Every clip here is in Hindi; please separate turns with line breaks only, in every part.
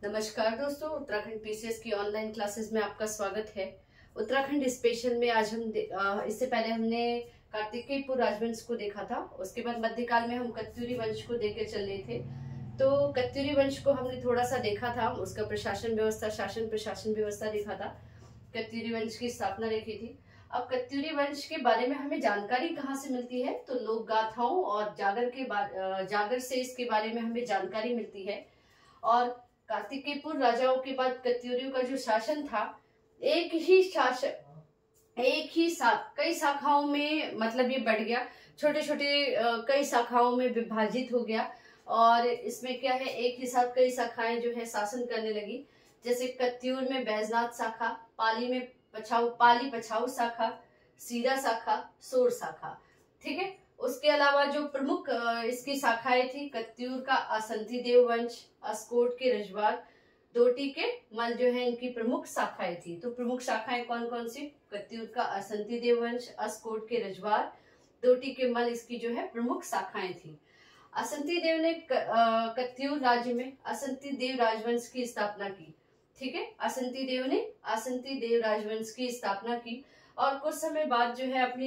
नमस्कार दोस्तों, उत्तराखंड पीसीएस की ऑनलाइन क्लासेस में आपका स्वागत है। उत्तराखंड स्पेशल में आज हम इससे पहले हमने कार्तिकेयपुर राजवंश को देखा था। उसके बाद मध्यकाल में हम कत्यूरी वंश को देख चल रहे थे। तो कत्यूरी वंश को हमने थोड़ा सा देखा था, उसका प्रशासन व्यवस्था, शासन प्रशासन व्यवस्था देखा था, कत्यूरी वंश की स्थापना देखी थी। अब कत्यूरी वंश के बारे में हमें जानकारी कहाँ से मिलती है? तो लोक गाथाओं और जागर से इसके बारे में हमें जानकारी मिलती है। और कार्तिकेयपुर राजाओं के बाद कत्यूरियों का जो शासन था, कई शाखाओं में मतलब ये बढ़ गया, छोटे छोटे कई शाखाओं में विभाजित हो गया। और इसमें क्या है, एक ही साथ कई शाखाएं जो है शासन करने लगी। जैसे कत्यूर में बैजनाथ शाखा, पाली पछाऊ शाखा, सीरा शाखा, सोर शाखा। ठीक है। उसके अलावा जो प्रमुख इसकी शाखाएं थी, कत्यूर का असंती देव वंश, अस्कोट के रजवार, दोटी के मल जो है इनकी प्रमुख शाखाएं थी। तो प्रमुख शाखाएं कौन कौन सी? कत्यूर का असंती देव वंश, अस्कोट के रजवार, दोटी के मल इसकी जो है प्रमुख शाखाएं थी। असंती देव ने कत्यूर राज्य में असंती देव राजवंश की स्थापना की। ठीक है। असंती देव ने असंती देव राजवंश की स्थापना की और कुछ समय बाद जो है अपनी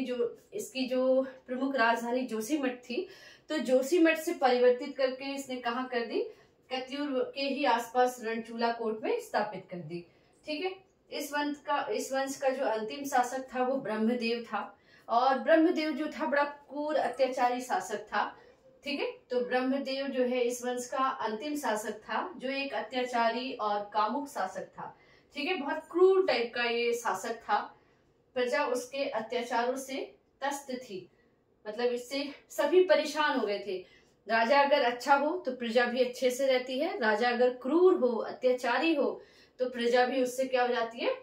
इसकी जो प्रमुख राजधानी जोशीमठ थी, तो जोशीमठ से परिवर्तित करके इसने कहाँ कर दी? कत्यूर के ही आसपास रणचूला कोट में स्थापित कर दी। ठीक है। इस वंश का जो अंतिम शासक था वो ब्रह्मदेव था। और ब्रह्मदेव जो था बड़ा क्रूर अत्याचारी शासक था। ठीक है। तो ब्रह्मदेव जो है इस वंश का अंतिम शासक था, जो एक अत्याचारी और कामुक शासक था। ठीक है। बहुत क्रूर टाइप का ये शासक था। प्रजा उसके अत्याचारों से त्रस्त थी, मतलब इससे सभी परेशान हो गए थे। राजा अगर अच्छा हो तो प्रजा भी अच्छे से रहती है, राजा अगर क्रूर हो, अत्याचारी हो, तो प्रजा भी उससे क्या हो जाती है?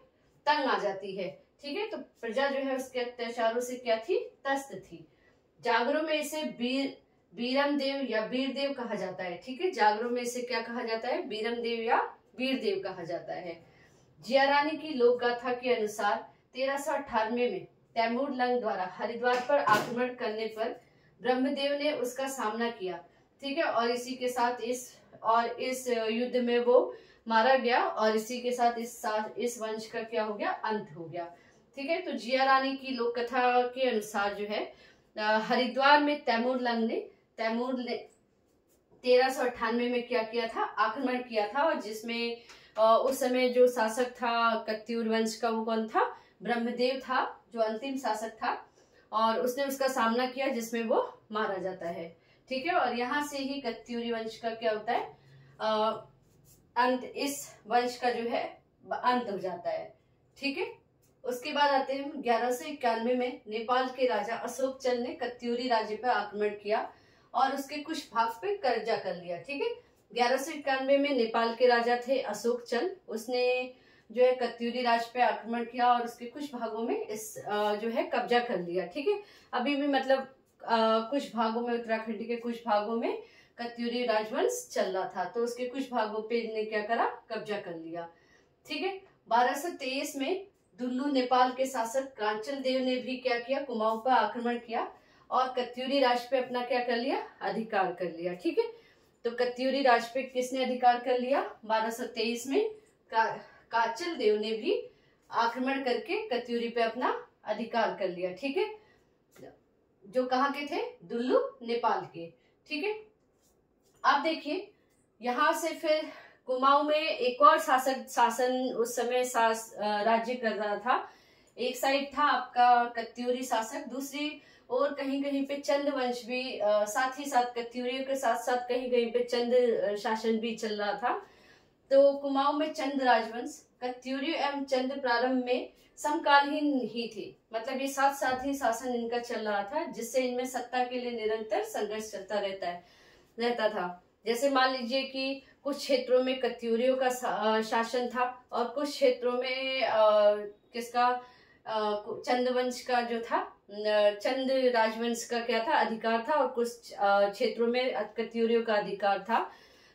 तंग आ जाती है। ठीक है। तो प्रजा जो है उसके अत्याचारों से क्या थी? त्रस्त थी। जागरों में इसे बीरम देव या वीर देव कहा जाता है। ठीक है। जागरों में इसे क्या कहा जाता है? बीरम देव या वीर देव कहा जाता है। जिया रानी की लोक गाथा के अनुसार 1398 में तैमूर लंग द्वारा हरिद्वार पर आक्रमण करने पर ब्रह्मदेव ने उसका सामना किया। ठीक है। और इसी के साथ इस युद्ध में वो मारा गया और इसी के साथ इस वंश का क्या हो गया? अंत हो गया। ठीक है। तो जिया रानी की लोक कथा के अनुसार जो है हरिद्वार में तैमूर ने 1398 में क्या किया था? आक्रमण किया था। और जिसमें उस समय जो शासक था कत्यूर वंश का, वो कौन था? ब्रह्मदेव था, जो अंतिम शासक था। और उसने उसका सामना किया, जिसमें वो मारा जाता है। ठीक है। और यहाँ से ही कत्यूरी वंश का क्या होता है? अंत, इस वंश का जो है अंत हो जाता है। ठीक है। उसके बाद आते हैं 1191 में नेपाल के राजा अशोक चंद ने कत्यूरी राज्य पर आक्रमण किया और उसके कुछ भाग पे कब्जा कर लिया। ठीक है। 1191 में नेपाल के राजा थे अशोक चंद, उसने जो है कत्यूरी राज्य पे आक्रमण किया और उसके कुछ भागों में जो है कब्जा कर लिया। ठीक है। अभी भी मतलब कुछ भागों में, उत्तराखंड के कुछ भागों में कत्यूरी राजवंश चल रहा था, तो उसके कुछ भागों पे इन्हें क्या करा? कब्जा कर लिया। ठीक है। 1223 में दुल्लू नेपाल के शासक कांचल देव ने भी क्या किया? कुमाऊं पर आक्रमण किया और कत्यूरी राज्य पे अपना क्या कर लिया? अधिकार कर लिया। ठीक है। तो कत्यूरी राज्य पे किसने अधिकार कर लिया? 1223 में कांचल देव ने भी आक्रमण करके कत्यूरी पे अपना अधिकार कर लिया। ठीक है। जो कहाँ के थे? दुल्लू नेपाल के। ठीक है। अब देखिए, यहाँ से फिर कुमाऊं में एक और शासन उस समय राज्य कर रहा था। एक साइड था आपका कत्यूरी शासक, दूसरी और कहीं कहीं पे चंद वंश भी साथ ही साथ कत्यूरियों के साथ साथ कहीं कहीं पे चंद शासन भी चल रहा था। तो कुमाऊं में चंद राजवंश, कत्यूरी एवं चंद प्रारंभ में समकालीन ही थे, मतलब ये साथ साथ ही शासन इनका चल रहा था, जिससे इनमें सत्ता के लिए निरंतर संघर्ष चलता रहता था। जैसे मान लीजिए कि कुछ क्षेत्रों में कत्यूरियों का शासन था और कुछ क्षेत्रों में चंद वंश का जो था, चंद राजवंश का क्या था? अधिकार था। और कुछ क्षेत्रों में कत्यूरियों का अधिकार था।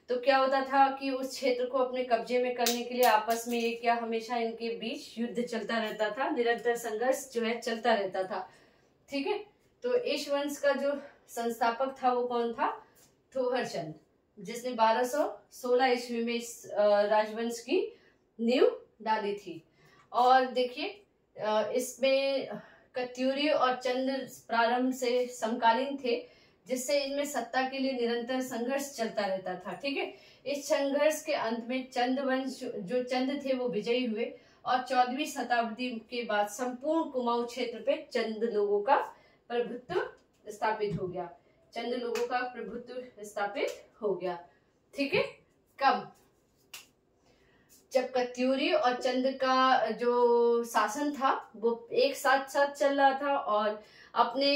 तो क्या होता था कि उस क्षेत्र को अपने कब्जे में करने के लिए आपस में ये क्या, हमेशा इनके बीच युद्ध चलता रहता था, निरंतर संघर्ष जो है चलता रहता था। ठीक है। तो इस वंश का जो संस्थापक था वो कौन था? थोहर चंद। जिसने 1216 ईस्वी में इस राजवंश की नींव डाली थी। और देखिए इसमें कत्यूरी और चंद प्रारंभ से समकालीन थे, जिससे इनमें सत्ता के लिए निरंतर संघर्ष चलता रहता था। ठीक है, इस संघर्ष के अंत में चंद वंश जो चंद थे वो विजयी हुए और 14वीं शताब्दी के बाद संपूर्ण कुमाऊं क्षेत्र पे चंद लोगों का प्रभुत्व स्थापित हो गया। चंद लोगों का प्रभुत्व स्थापित हो गया। ठीक है, कब? जब कत्यूरी और चंद का जो शासन था वो एक साथ साथ चल रहा था और अपने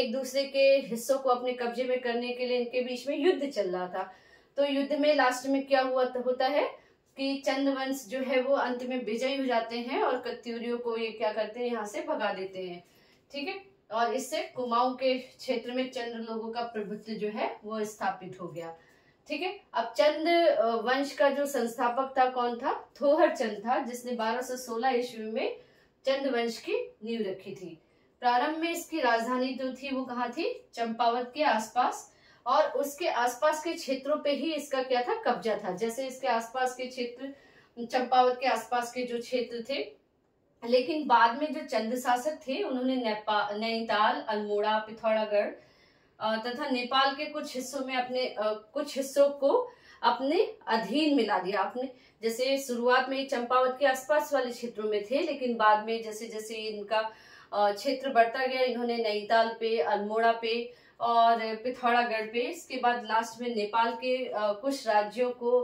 एक दूसरे के हिस्सों को अपने कब्जे में करने के लिए इनके बीच में युद्ध चल रहा था। तो युद्ध में लास्ट में क्या होता है कि चंद वंश जो है वो अंत में विजयी हो जाते हैं और कत्यूरियों को ये क्या करते हैं, यहाँ से भगा देते हैं। ठीक है, और इससे कुमाऊं के क्षेत्र में चंद लोगों का प्रभुत्व जो है वो स्थापित हो गया। ठीक है, अब चंद वंश का जो संस्थापक था कौन था? थोहर चंद था, जिसने 1216 ईस्वी में चंद वंश की नींव रखी थी। प्रारंभ में इसकी राजधानी जो थी वो कहाँ थी? चंपावत के आसपास, और उसके आसपास के क्षेत्रों पे ही इसका क्या था? कब्जा था। जैसे इसके आसपास के क्षेत्र, चंपावत के आसपास के जो क्षेत्र थे, लेकिन बाद में जो चंद शासक थे उन्होंने नैनीताल, अल्मोड़ा, पिथौरागढ़ तथा नेपाल के कुछ हिस्सों में अपने कुछ हिस्सों को अपने अधीन मिला दिया। अपने जैसे शुरुआत में चंपावत के आसपास वाले क्षेत्रों में थे, लेकिन बाद में जैसे जैसे इनका क्षेत्र बढ़ता गया, इन्होंने नैनीताल पे, अल्मोड़ा पे और पिथौरागढ़ पे, इसके बाद लास्ट में नेपाल के कुछ राज्यों को,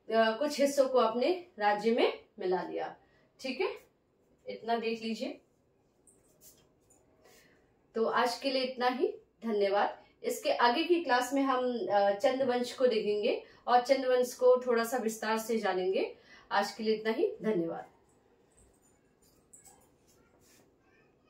कुछ हिस्सों को अपने राज्य में मिला लिया। ठीक है, इतना देख लीजिए। तो आज के लिए इतना ही, धन्यवाद। इसके आगे की क्लास में हम चंद वंश को देखेंगे और चंद वंश को थोड़ा सा विस्तार से जानेंगे। आज के लिए इतना ही, धन्यवाद।